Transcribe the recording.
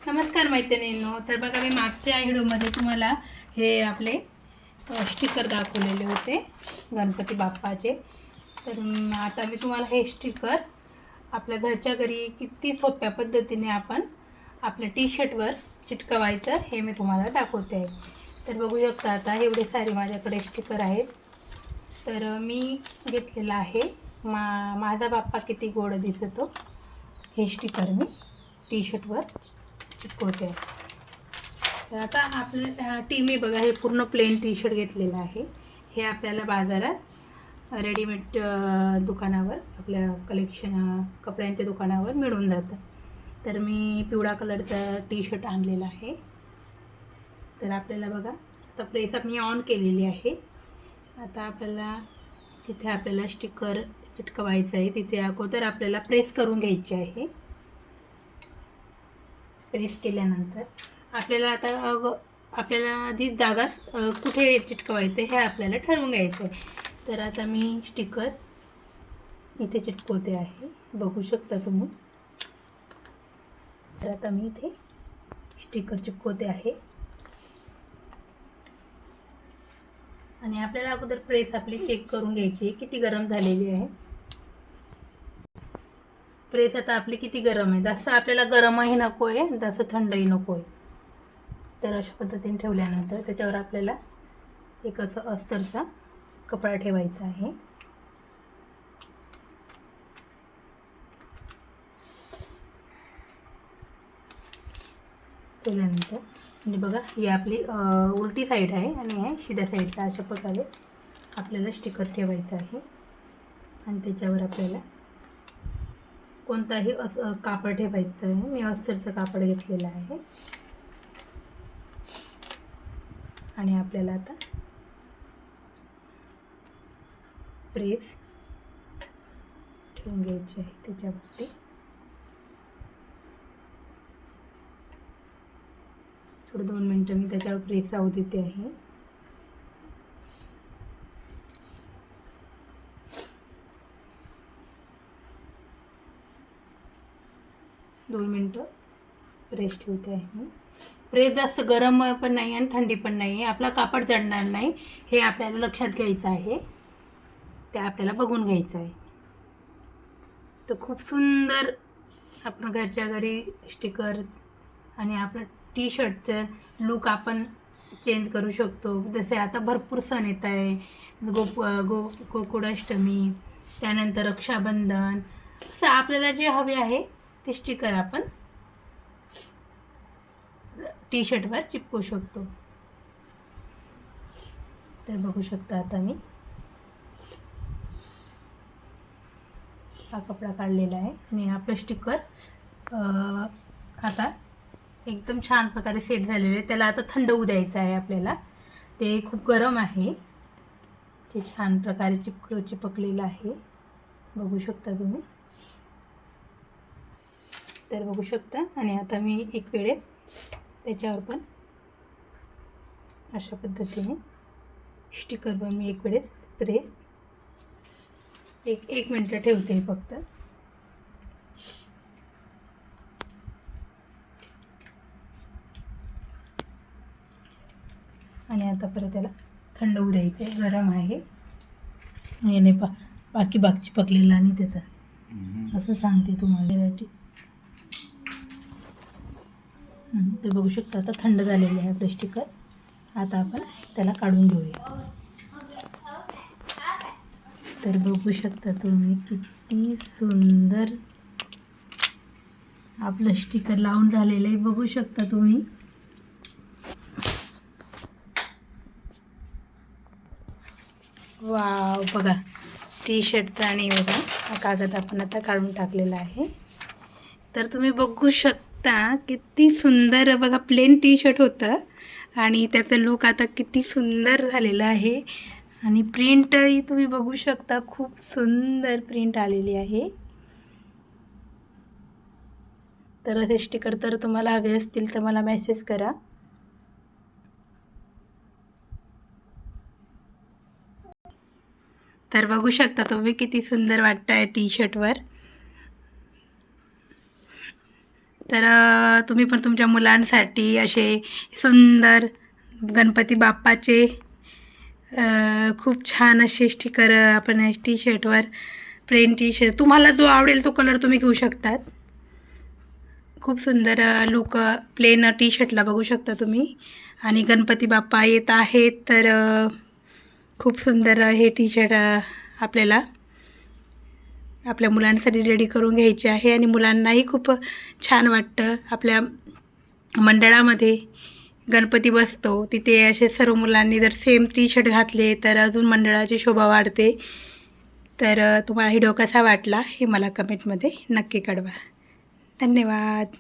नमस्कार मैत्रिणींनो. तर बघा, मी मागच्या व्हिडिओमध्ये तुम्हाला हे आपले स्टिकर दाखवलेले होते गणपती बाप्पाचे. तर आता मी तुम्हाला हे स्टिकर आपल्या घरच्या घरी किती सोप्या पद्धतीने आपण आपल्या टी शर्टवर चिटकवायचं हे मी तुम्हाला दाखवते आहे. तर बघू शकता, आता एवढे सारे माझ्याकडे स्टिकर आहेत. तर मी घेतलेला आहे माझा बाप्पा किती गोड दिसतो, हे स्टिकर मी टी शर्टवर चिटकवते. तर आता आपल्या टीमी बघा, हे पूर्ण प्लेन टी शर्ट घेतलेलं आहे. हे आपल्याला बाजारात रेडीमेड दुकानावर, आपल्या कलेक्शन कपड्यांच्या दुकानावर मिळून जातं. तर मी पिवळा कलरचा टी शर्ट आणलेला आहे. तर आपल्याला बघा, आता प्रेस मी ऑन केलेली आहे. आता आपल्याला तिथे आपल्याला स्टिकर चिटकवायचं आहे. तिथे अगोदर आपल्याला प्रेस करून घ्यायचे आहे. प्रेस केल्यानंतर आपल्याला आता आपल्याला आधी जागा कुठे चिटकवायचं हे आपल्याला ठरवून घ्यायचं आहे. तर आता मी स्टिकर इथे चिटकवते आहे, बघू शकता तुम्ही. तर आता मी इथे स्टिकर चिटकवते आहे. आणि आपल्याला अगोदर प्रेस आपली चेक करून घ्यायची आहे किती गरम झालेली आहे. प्रेस आता आपली किती गरम आहे, जास्त आपल्याला गरमही नको आहे, जास्त थंडही नको आहे. तर अशा पद्धतीने ठेवल्यानंतर त्याच्यावर आपल्याला एक असं अस्तरचा कपडा ठेवायचा आहे. ठेवल्यानंतर म्हणजे बघा, ही आपली उलटी साईड आहे आणि हे सीध्या साईडला अशा प्रकारे आपल्याला स्टिकर ठेवायचं आहे. आणि त्याच्यावर आपल्याला कोणताही कापड ठेवायचं आहे. मी अस्तरचं कापड घेतलेलं आहे. आणि आपल्याला आता प्रेस ठेवून घ्यायची आहे त्याच्यावरती. थोडं 2 मिनटं मी त्याच्यावर प्रेस राहू देते आहे. दोन मिनटं प्रेस ठेवते आहे मी. प्रेस जास्त गरम पण नाही आणि थंडी पण नाही आहे. आपला कापड जळणार नाही हे आपल्याला लक्षात घ्यायचं आहे. ते आपल्याला बघून घ्यायचं आहे. तर खूप सुंदर आपण घरच्या घरी स्टिकर आणि आपलं टी शर्टचं लूक आपण चेंज करू शकतो. जसे आता भरपूर सण येत आहे, गोकुळाष्टमी, त्यानंतर रक्षाबंधन, असं आपल्याला जे हवे आहे ते स्टिकर आपण टी शर्टवर चिपकू शकतो. तर बघू शकता, आता मी हा कपडा काढलेला आहे आणि आपलं स्टिकर आता एकदम छान प्रकारे सेट झालेलं आहे. त्याला आता थंड होऊ द्यायचं आहे आपल्याला. ते खूप गरम आहे. ते छान प्रकारे चिपकलेलं आहे, बघू शकता तुम्ही. तर बघू शकता. आणि आता मी एक वेळेस त्याच्यावर पण अशा पद्धतीने स्टिकरवर मी एक वेळेस प्रेस एक मिनटं ठेवते फक्त. आणि आता परत त्याला थंड होऊ द्यायचं आहे. गरम आहे, याने बाकी बाग चिपकलेला आणि त्याचा असं सांगते तुम्हाला. तर बघू शकता, आता थंड झालेले आहे आपले स्टिकर. आता आपण त्याला काढून घेऊया. तर बघू शकता तुम्ही किती सुंदर आपलं स्टिकर लावून झालेलं आहे, बघू शकता तुम्ही. वाव, बघा टी शर्टचा आणि बघा हा कागद आपण आता काढून टाकलेला आहे. तर तुम्ही बघू शकता किती सुंदर, बघा प्लेन टी शर्ट होतं आणि त्याचं लूक आता किती सुंदर झालेलं आहे. आणि प्रिंटही तुम्ही बघू शकता, खूप सुंदर प्रिंट आलेली आहे. तर असे स्टिकर तर तुम्हाला हवे असतील तर मला मेसेज करा. तर बघू शकता तुम्ही किती सुंदर वाटतं आहे टी शर्टवर. तर तुम्ही पण तुमच्या मुलांसाठी असे सुंदर गणपती बाप्पाचे खूप छान असे स्टिकर आपण टी शर्टवर प्लेन टी शर्ट तुम्हाला जो आवडेल तो कलर तुम्ही घेऊ शकतात. खूप सुंदर लुक प्लेन टी शर्टला बघू शकता तुम्ही. आणि गणपती बाप्पा येत आहेत तर खूप सुंदर हे टी शर्ट आपल्याला आपल्या मुलांसाठी रेडी करून घ्यायचे आहे. आणि मुलांनाही खूप छान वाटतं. आपल्या मंडळामध्ये गणपती बसतो तिथे असे सर्व मुलांनी जर सेम टी शर्ट घातले तर अजून मंडळाची शोभा वाढते. तर तुम्हाला व्हिडिओ कसा वाटला हे मला कमेंटमध्ये नक्की कळवा. धन्यवाद.